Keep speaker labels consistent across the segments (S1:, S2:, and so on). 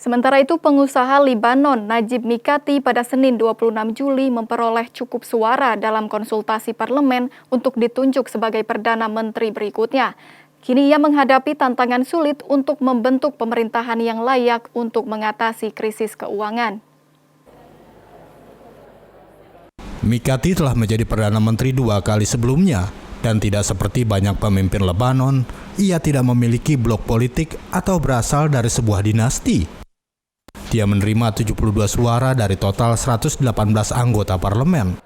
S1: Sementara itu, pengusaha Libanon Najib Mikati pada Senin 26 Juli memperoleh cukup suara dalam konsultasi parlemen untuk ditunjuk sebagai Perdana Menteri berikutnya. Kini ia menghadapi tantangan sulit untuk membentuk pemerintahan yang layak untuk mengatasi krisis keuangan.
S2: Mikati telah menjadi Perdana Menteri 2 kali sebelumnya, dan tidak seperti banyak pemimpin Lebanon, ia tidak memiliki blok politik atau berasal dari sebuah dinasti. Dia menerima 72 suara dari total 118 anggota parlemen.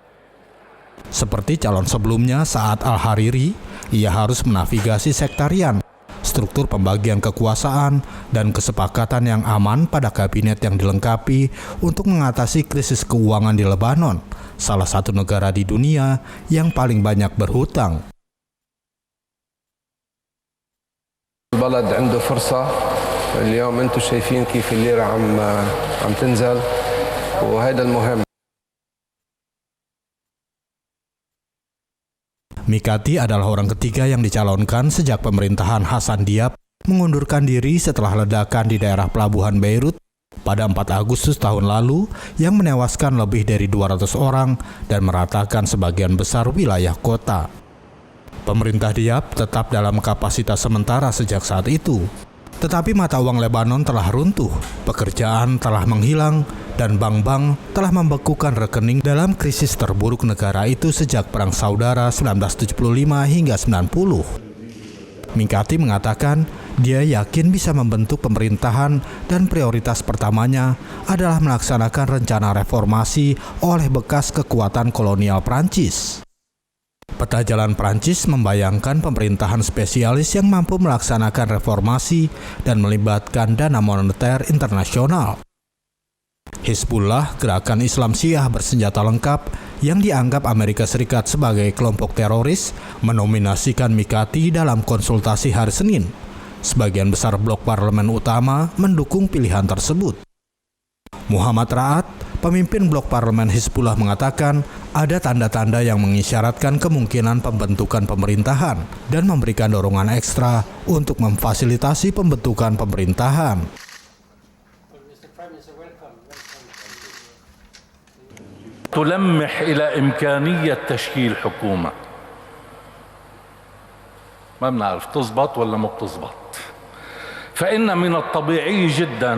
S2: Seperti calon sebelumnya Saad Al-Hariri, ia harus menavigasi sektarian, struktur pembagian kekuasaan, dan kesepakatan yang aman pada kabinet yang dilengkapi untuk mengatasi krisis keuangan di Lebanon, salah satu negara di dunia yang paling banyak berhutang.
S3: البلد عنده فرصة اليوم انتم شايفين كيف الليرة عم تنزل وهذا المهم.
S2: Mikati adalah orang ketiga yang dicalonkan sejak pemerintahan Hasan Diab mengundurkan diri setelah ledakan di daerah pelabuhan Beirut pada 4 Agustus tahun lalu yang menewaskan lebih dari 200 orang dan meratakan sebagian besar wilayah kota. Pemerintah Diab tetap dalam kapasitas sementara sejak saat itu. Tetapi mata uang Lebanon telah runtuh, pekerjaan telah menghilang, dan bank-bank telah membekukan rekening dalam krisis terburuk negara itu sejak Perang Saudara 1975 hingga 90. Mikati mengatakan dia yakin bisa membentuk pemerintahan dan prioritas pertamanya adalah melaksanakan rencana reformasi oleh bekas kekuatan kolonial Prancis. Peta jalan Prancis membayangkan pemerintahan spesialis yang mampu melaksanakan reformasi dan melibatkan dana moneter internasional. Hizbullah, gerakan Islam Syiah bersenjata lengkap yang dianggap Amerika Serikat sebagai kelompok teroris, menominasikan Mikati dalam konsultasi hari Senin. Sebagian besar blok parlemen utama mendukung pilihan tersebut. Muhammad Ra'ad, pemimpin blok parlemen Hizbullah, mengatakan ada tanda-tanda yang mengisyaratkan kemungkinan pembentukan pemerintahan dan memberikan dorongan ekstra untuk memfasilitasi pembentukan pemerintahan.
S4: تلمح إلى إمكانية تشكيل حكومة ما بنعرف تزبط ولا ما بتزبط فإن من الطبيعي جدا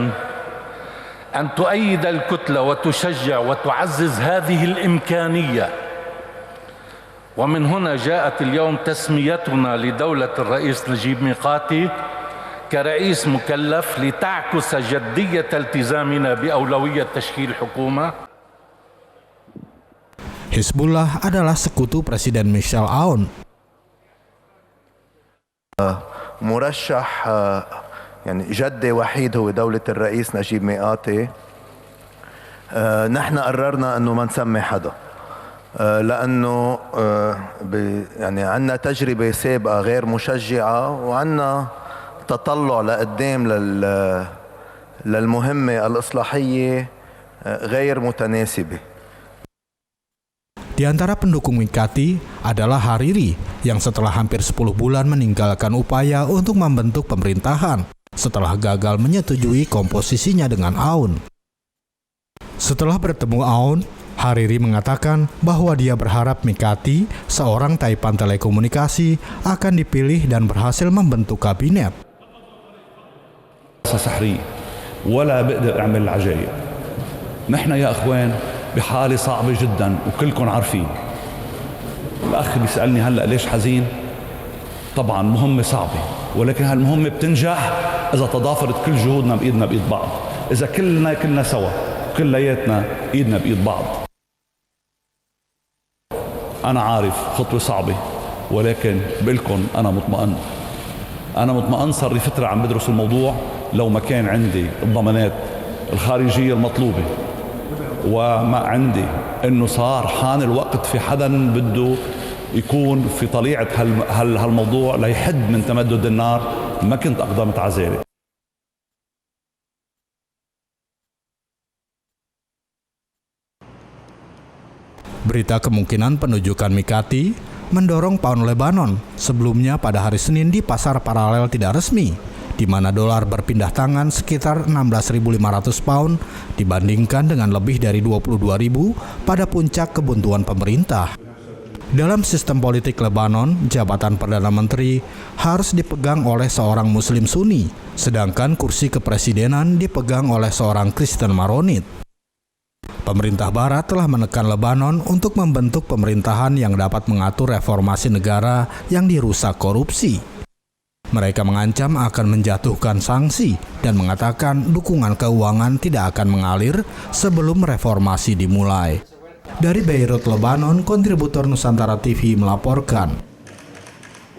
S4: أن تؤيد الكتلة وتشجع وتعزز هذه الإمكانية ومن هنا جاءت اليوم تسميتنا لدولة الرئيس نجيب ميقاتي كرئيس مكلف لتعكس جدية التزامنا بأولوية تشكيل حكومة.
S2: Hizbullah adalah sekutu Presiden Michel Aoun.
S5: مرشح يعني جدي وحيد هو دولة الرئيس نجيب ميقاتي. نحن قررنا انه ما نسمي حدا لانه يعني عندنا تجربة سابقة غير مشجعة وعندنا تطلع لقدام للمهمة الإصلاحية غير متناسبة.
S2: Di antara pendukung Mikati adalah Hariri yang setelah hampir 10 bulan meninggalkan upaya untuk membentuk pemerintahan setelah gagal menyetujui komposisinya dengan Aoun. Setelah bertemu Aoun, Hariri mengatakan bahwa dia berharap Mikati, seorang taipan telekomunikasi, akan dipilih dan berhasil membentuk kabinet.
S6: ولا بقدر اعمل العجائب. نحن يا اخوان بحالة صعبة جدا وكلكم عارفين. الأخ بيسألني هلأ ليش حزين؟ طبعا مهمة صعبة ولكن هالمهمة بتنجح إذا تضافرت كل جهودنا بإيدنا بإيد بعض. إذا كلنا سوا كلياتنا إيدنا بإيد بعض. أنا عارف خطوة صعبة ولكن بقلكم أنا مطمئن. أنا مطمئن صار لي فترة عم بدرس الموضوع لو ما كان عندي الضمانات الخارجية المطلوبة وما عندي انه صار حان الوقت في حدا بده يكون في طليعة هالموضوع ليحد من تمدد النار ما كنت اقدمت على ذلك.
S2: Berita kemungkinan penunjukan Mikati mendorong paun Lebanon sebelumnya pada hari Senin di pasar paralel tidak resmi di mana dolar berpindah tangan sekitar 16.500 pound dibandingkan dengan lebih dari 22.000 pada puncak kebuntuan pemerintah. Dalam sistem politik Lebanon, jabatan Perdana Menteri harus dipegang oleh seorang Muslim Sunni, sedangkan kursi kepresidenan dipegang oleh seorang Kristen Maronit. Pemerintah Barat telah menekan Lebanon untuk membentuk pemerintahan yang dapat mengatur reformasi negara yang dirusak korupsi. Mereka mengancam akan menjatuhkan sanksi dan mengatakan dukungan keuangan tidak akan mengalir sebelum reformasi dimulai. Dari Beirut, Lebanon, kontributor Nusantara TV melaporkan.